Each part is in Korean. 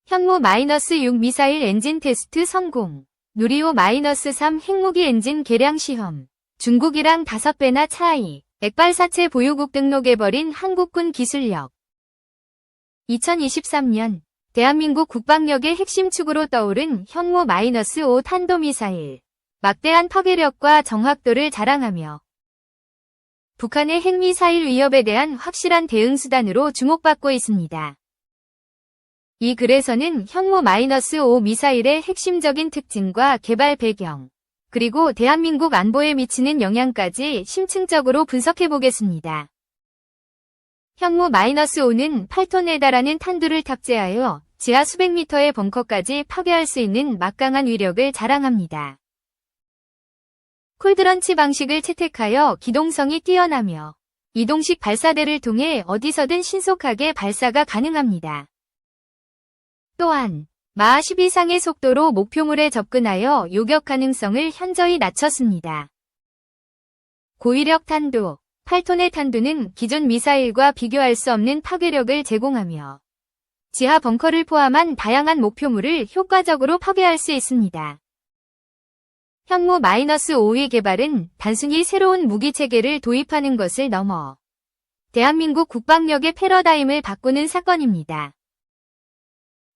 현무-6 미사일 엔진 테스트 성공. 누리호-3 핵무기 엔진 개량 시험. 중국이랑 5배나 차이. 액발사체 보유국 등록해버린 한국군 기술력. 2023년 대한민국 국방력의 핵심 축으로 떠오른 현무-5 탄도미사일. 막대한 파괴력과 정확도를 자랑하며 북한의 핵미사일 위협에 대한 확실한 대응 수단으로 주목받고 있습니다. 이 글에서는 현무-5 미사일의 핵심적인 특징과 개발 배경, 그리고 대한민국 안보에 미치는 영향까지 심층적으로 분석해보겠습니다. 현무-5는 8톤에 달하는 탄두를 탑재하여 지하 수백 미터의 벙커까지 파괴할 수 있는 막강한 위력을 자랑합니다. 콜드런치 방식을 채택하여 기동성이 뛰어나며 이동식 발사대를 통해 어디서든 신속하게 발사가 가능합니다. 또한 마하 10 이상의 속도로 목표물에 접근하여 요격 가능성을 현저히 낮췄습니다. 고위력 탄두, 8톤의 탄두는 기존 미사일과 비교할 수 없는 파괴력을 제공하며 지하 벙커를 포함한 다양한 목표물을 효과적으로 파괴할 수 있습니다. 현무-5의 개발은 단순히 새로운 무기체계를 도입하는 것을 넘어 대한민국 국방력의 패러다임을 바꾸는 사건입니다.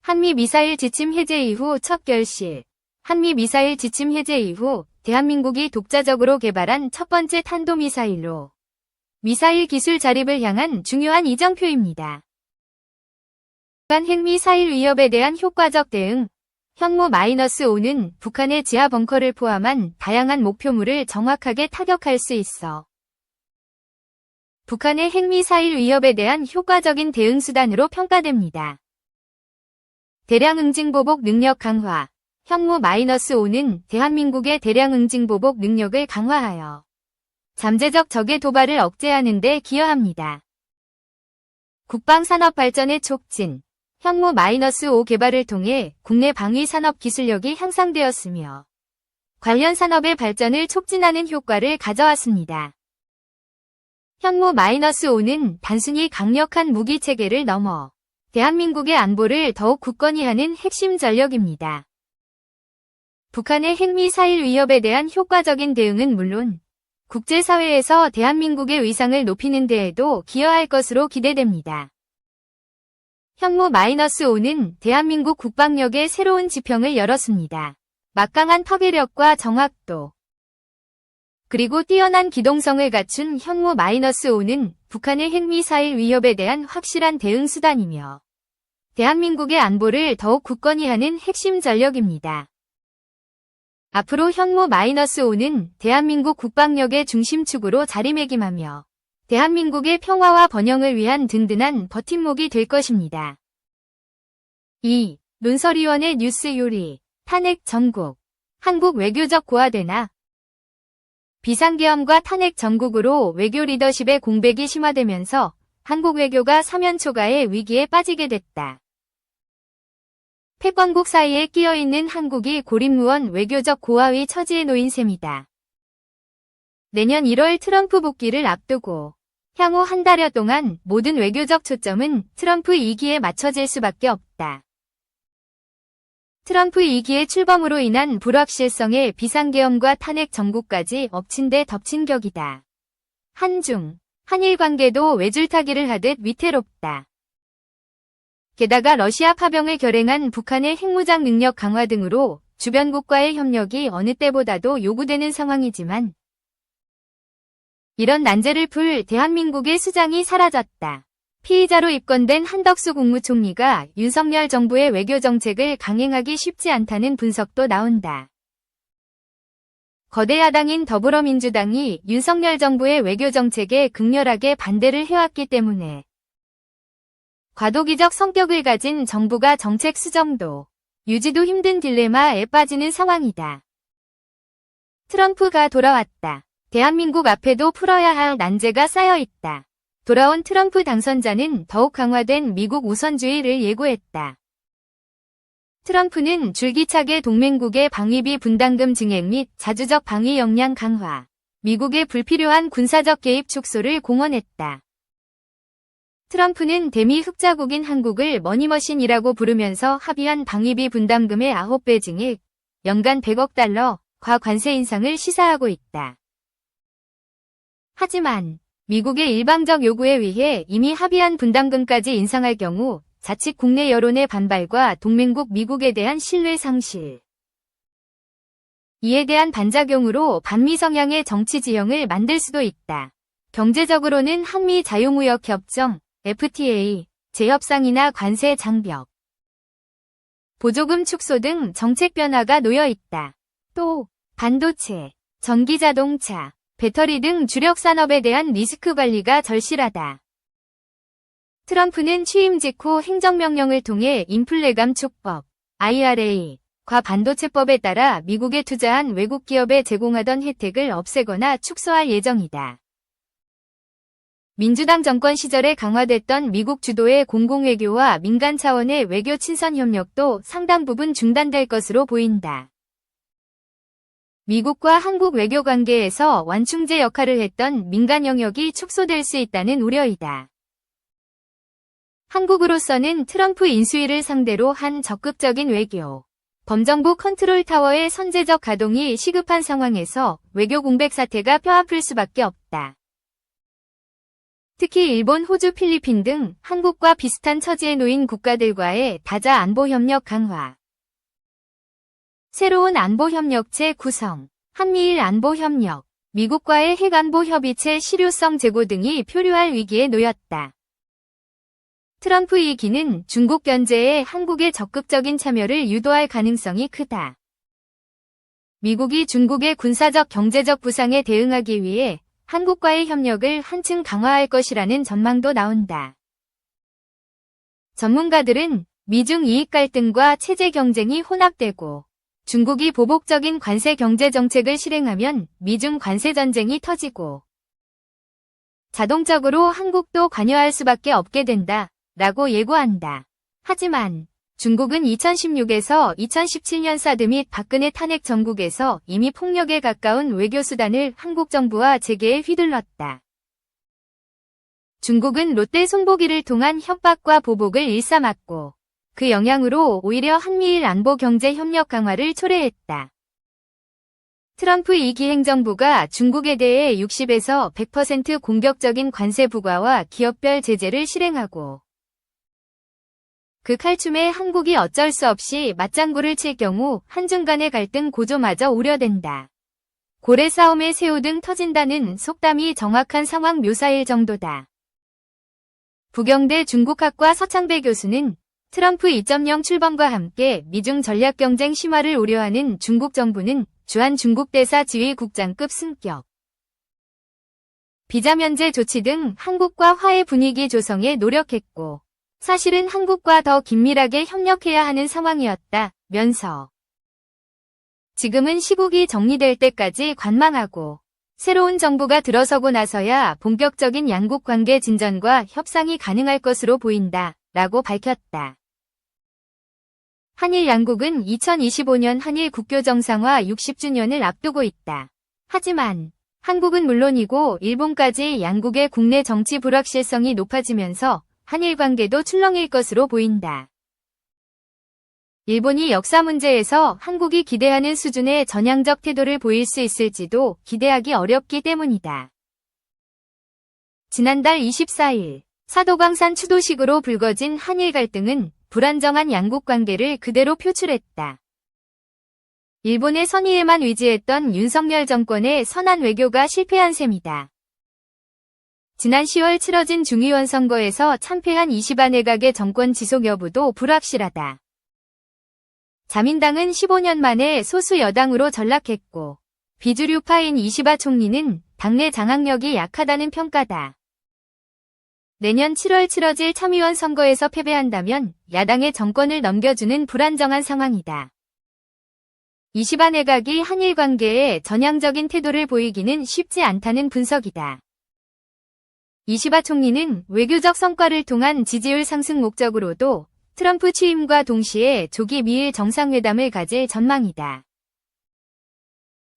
한미 미사일 지침 해제 이후 첫 결실. 한미 미사일 지침 해제 이후 대한민국이 독자적으로 개발한 첫 번째 탄도미사일로 미사일 기술 자립을 향한 중요한 이정표입니다. 북한 핵미사일 위협에 대한 효과적 대응. 현무-5는 북한의 지하 벙커를 포함한 다양한 목표물을 정확하게 타격할 수 있어 북한의 핵미사일 위협에 대한 효과적인 대응 수단으로 평가됩니다. 대량 응징보복 능력 강화. 현무-5는 대한민국의 대량 응징보복 능력을 강화하여 잠재적 적의 도발을 억제하는 데 기여합니다. 국방산업 발전의 촉진. 현무-5 개발을 통해 국내 방위산업 기술력이 향상되었으며 관련 산업의 발전을 촉진하는 효과를 가져왔습니다. 현무-5는 단순히 강력한 무기체계를 넘어 대한민국의 안보를 더욱 굳건히 하는 핵심 전력입니다. 북한의 핵미사일 위협에 대한 효과적인 대응은 물론 국제사회에서 대한민국의 위상을 높이는 데에도 기여할 것으로 기대됩니다. 현무-5는 대한민국 국방력의 새로운 지평을 열었습니다. 막강한 파괴력과 정확도, 그리고 뛰어난 기동성을 갖춘 현무-5는 북한의 핵미사일 위협에 대한 확실한 대응 수단이며 대한민국의 안보를 더욱 굳건히 하는 핵심 전력입니다. 앞으로 현무-5는 대한민국 국방력의 중심축으로 자리매김하며 대한민국의 평화와 번영을 위한 든든한 버팀목이 될 것입니다. 2. 논설위원회 뉴스 요리. 탄핵 전국. 한국 외교적 고화되나? 비상계엄과 탄핵 전국으로 외교 리더십의 공백이 심화되면서 한국 외교가 사면초가의 위기에 빠지게 됐다. 패권국 사이에 끼어있는 한국이 고립무원 외교적 고하위 처지에 놓인 셈이다. 내년 1월 트럼프 복귀를 앞두고 향후 한 달여 동안 모든 외교적 초점은 트럼프 2기에 맞춰질 수밖에 없다. 트럼프 2기의 출범으로 인한 불확실성에 비상계엄과 탄핵 전국까지 엎친 데 덮친 격이다. 한중, 한일 관계도 외줄타기를 하듯 위태롭다. 게다가 러시아 파병을 결행한 북한의 핵무장 능력 강화 등으로 주변국과의 협력이 어느 때보다도 요구되는 상황이지만 이런 난제를 풀 대한민국의 수장이 사라졌다. 피의자로 입건된 한덕수 국무총리가 윤석열 정부의 외교정책을 강행하기 쉽지 않다는 분석도 나온다. 거대 야당인 더불어민주당이 윤석열 정부의 외교정책에 극렬하게 반대를 해왔기 때문에 과도기적 성격을 가진 정부가 정책 수정도, 유지도 힘든 딜레마에 빠지는 상황이다. 트럼프가 돌아왔다. 대한민국 앞에도 풀어야 할 난제가 쌓여있다. 돌아온 트럼프 당선자는 더욱 강화된 미국 우선주의를 예고했다. 트럼프는 줄기차게 동맹국의 방위비 분담금 증액 및 자주적 방위 역량 강화, 미국의 불필요한 군사적 개입 축소를 공언했다. 트럼프는 대미 흑자국인 한국을 머니머신이라고 부르면서 합의한 방위비 분담금의 9배 증액, 연간 100억 달러, 과관세 인상을 시사하고 있다. 하지만 미국의 일방적 요구에 의해 이미 합의한 분담금까지 인상할 경우 자칫 국내 여론의 반발과 동맹국 미국에 대한 신뢰 상실, 이에 대한 반작용으로 반미 성향의 정치 지형을 만들 수도 있다. 경제적으로는 한미 자유무역협정, FTA, 재협상이나 관세 장벽, 보조금 축소 등 정책 변화가 놓여 있다. 또 반도체, 전기자동차, 배터리 등 주력 산업에 대한 리스크 관리가 절실하다. 트럼프는 취임 직후 행정명령을 통해 인플레 감축법, IRA, 과 반도체법에 따라 미국에 투자한 외국 기업에 제공하던 혜택을 없애거나 축소할 예정이다. 민주당 정권 시절에 강화됐던 미국 주도의 공공외교와 민간 차원의 외교 친선 협력도 상당 부분 중단될 것으로 보인다. 미국과 한국 외교 관계에서 완충제 역할을 했던 민간 영역이 축소될 수 있다는 우려이다. 한국으로서는 트럼프 인수위를 상대로 한 적극적인 외교, 범정부 컨트롤 타워의 선제적 가동이 시급한 상황에서 외교 공백 사태가 뼈아플 수밖에 없다. 특히 일본, 호주, 필리핀 등 한국과 비슷한 처지에 놓인 국가들과의 다자 안보 협력 강화, 새로운 안보 협력체 구성, 한미일 안보 협력, 미국과의 핵안보 협의체 실효성 제고 등이 표류할 위기에 놓였다. 트럼프 2기는 중국 견제에 한국의 적극적인 참여를 유도할 가능성이 크다. 미국이 중국의 군사적 경제적 부상에 대응하기 위해 한국과의 협력을 한층 강화할 것이라는 전망도 나온다. 전문가들은 미중 이익 갈등과 체제 경쟁이 혼합되고 중국이 보복적인 관세 경제 정책을 실행하면 미중 관세 전쟁이 터지고 자동적으로 한국도 관여할 수밖에 없게 된다. 라고 예고한다. 하지만 중국은 2016에서 2017년 사드 및 박근혜 탄핵 전국에서 이미 폭력에 가까운 외교수단을 한국 정부와 재계에 휘둘렀다. 중국은 롯데 손보기를 통한 협박과 보복을 일삼았고 그 영향으로 오히려 한미일 안보 경제 협력 강화를 초래했다. 트럼프 2기 행정부가 중국에 대해 60에서 100% 공격적인 관세 부과와 기업별 제재를 실행하고 그 칼춤에 한국이 어쩔 수 없이 맞장구를 칠 경우 한중 간의 갈등 고조마저 우려된다. 고래 싸움에 새우 등 터진다는 속담이 정확한 상황 묘사일 정도다. 부경대 중국학과 서창배 교수는 트럼프 2.0 출범과 함께 미중 전략 경쟁 심화를 우려하는 중국 정부는 주한 중국 대사 지휘국장급 승격, 비자 면제 조치 등 한국과 화해 분위기 조성에 노력했고 사실은 한국과 더 긴밀하게 협력해야 하는 상황이었다면서 지금은 시국이 정리될 때까지 관망하고 새로운 정부가 들어서고 나서야 본격적인 양국 관계 진전과 협상이 가능할 것으로 보인다 라고 밝혔다. 한일 양국은 2025년 한일 국교 정상화 60주년을 앞두고 있다. 하지만 한국은 물론이고 일본까지 양국의 국내 정치 불확실성이 높아지면서 한일 관계도 출렁일 것으로 보인다. 일본이 역사 문제에서 한국이 기대하는 수준의 전향적 태도를 보일 수 있을지도 기대하기 어렵기 때문이다. 지난달 24일 사도광산 추도식으로 불거진 한일 갈등은 불안정한 양국 관계를 그대로 표출했다. 일본의 선의에만 의지했던 윤석열 정권의 선한 외교가 실패한 셈이다. 지난 10월 치러진 중의원 선거에서 참패한 이시바 내각의 정권 지속 여부도 불확실하다. 자민당은 15년 만에 소수 여당으로 전락했고 비주류파인 이시바 총리는 당내 장악력이 약하다는 평가다. 내년 7월 치러질 참의원 선거에서 패배한다면 야당의 정권을 넘겨주는 불안정한 상황이다. 이시바 내각이 한일 관계에 전향적인 태도를 보이기는 쉽지 않다는 분석이다. 이시바 총리는 외교적 성과를 통한 지지율 상승 목적으로도 트럼프 취임과 동시에 조기 미일 정상회담을 가질 전망이다.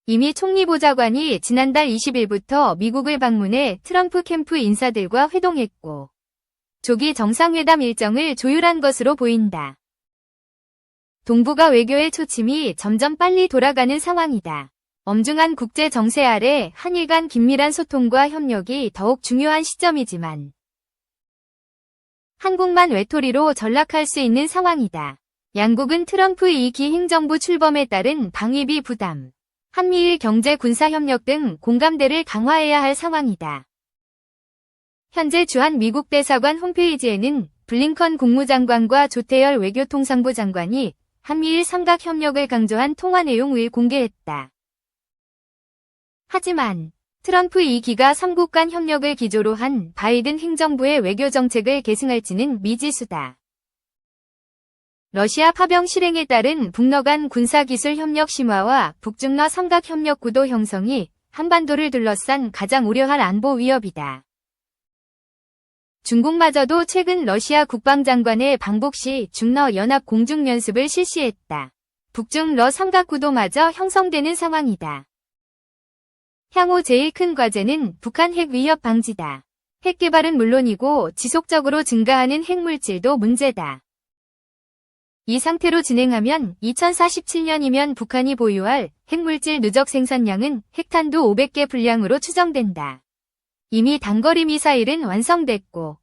이미 총리 보좌관이 지난달 20일부터 미국을 방문해 트럼프 캠프 인사들과 회동했고 조기 정상회담 일정을 조율한 것으로 보인다. 동북아 외교의 초침이 점점 빨리 돌아가는 상황이다. 엄중한 국제 정세 아래 한일 간 긴밀한 소통과 협력이 더욱 중요한 시점이지만 한국만 외톨이로 전락할 수 있는 상황이다. 양국은 트럼프 2기 행정부 출범에 따른 방위비 부담, 한미일 경제 군사 협력 등 공감대를 강화해야 할 상황이다. 현재 주한 미국 대사관 홈페이지에는 블링컨 국무장관과 조태열 외교통상부 장관이 한미일 삼각 협력을 강조한 통화 내용을 공개했다. 하지만 트럼프 2기가 3국 간 협력을 기조로 한 바이든 행정부의 외교 정책을 계승할지는 미지수다. 러시아 파병 실행에 따른 북러 간 군사기술 협력 심화와 북중러 삼각 협력 구도 형성이 한반도를 둘러싼 가장 우려할 안보 위협이다. 중국마저도 최근 러시아 국방장관의 방북 시 중러 연합 공중연습을 실시했다. 북중러 삼각 구도마저 형성되는 상황이다. 향후 제일 큰 과제는 북한 핵 위협 방지다. 핵 개발은 물론이고 지속적으로 증가하는 핵물질도 문제다. 이 상태로 진행하면 2047년이면 북한이 보유할 핵물질 누적 생산량은 핵탄두 500개 분량으로 추정된다. 이미 단거리 미사일은 완성됐고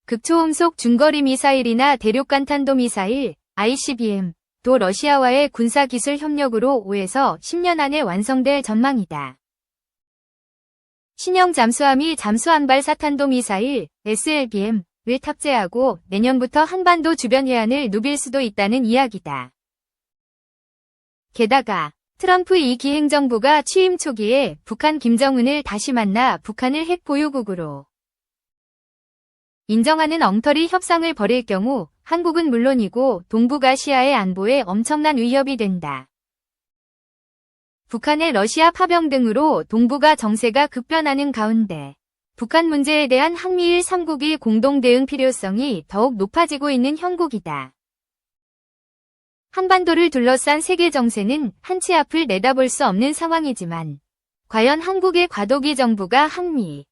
극초음속 중거리 미사일이나 대륙간 탄도미사일 ICBM도 러시아와의 군사기술 협력으로 5에서 10년 안에 완성될 전망이다. 신형 잠수함이 잠수함발 사탄도미사일 SLBM을 탑재하고 내년부터 한반도 주변 해안을 누빌 수도 있다는 이야기다. 게다가 트럼프 2기 행정부가 취임 초기에 북한 김정은을 다시 만나 북한을 핵 보유국으로 인정하는 엉터리 협상을 벌일 경우 한국은 물론이고 동북아시아의 안보에 엄청난 위협이 된다. 북한의 러시아 파병 등으로 동북아 정세가 급변하는 가운데 북한 문제에 대한 한미일 3국의 공동 대응 필요성이 더욱 높아지고 있는 형국이다. 한반도를 둘러싼 세계 정세는 한치 앞을 내다볼 수 없는 상황이지만 과연 한국의 과도기 정부가 한미,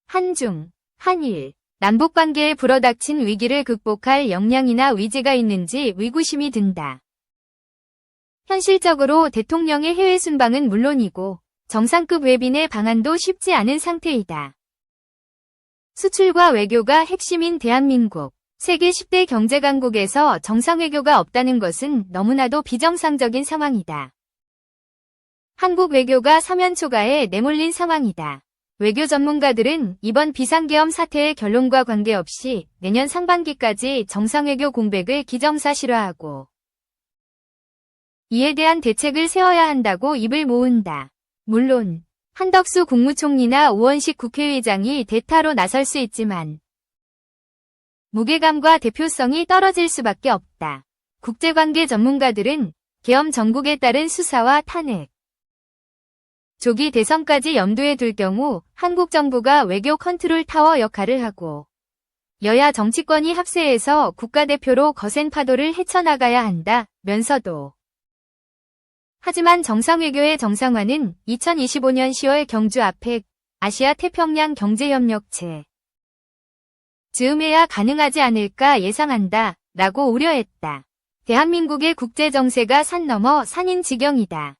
한중, 한일, 남북관계에 불어닥친 위기를 극복할 역량이나 의지가 있는지 의구심이 든다. 현실적으로 대통령의 해외 순방은 물론이고 정상급 외빈의 방한도 쉽지 않은 상태이다. 수출과 외교가 핵심인 대한민국, 세계 10대 경제 강국에서 정상외교가 없다는 것은 너무나도 비정상적인 상황이다. 한국 외교가 사면초가에 내몰린 상황이다. 외교 전문가들은 이번 비상계엄 사태의 결론과 관계없이 내년 상반기까지 정상외교 공백을 기정사실화하고 이에 대한 대책을 세워야 한다고 입을 모은다. 물론 한덕수 국무총리나 오원식 국회의장이 대타로 나설 수 있지만 무게감과 대표성이 떨어질 수밖에 없다. 국제관계 전문가들은 계엄 정국에 따른 수사와 탄핵, 조기 대선까지 염두에 둘 경우 한국 정부가 외교 컨트롤 타워 역할을 하고 여야 정치권이 합세해서 국가대표로 거센 파도를 헤쳐나가야 한다면서도 하지만 정상외교의 정상화는 2025년 10월 경주 아펙 아시아 태평양 경제협력체 즈음에야 가능하지 않을까 예상한다 라고 우려했다. 대한민국의 국제정세가 산 넘어 산인 지경이다.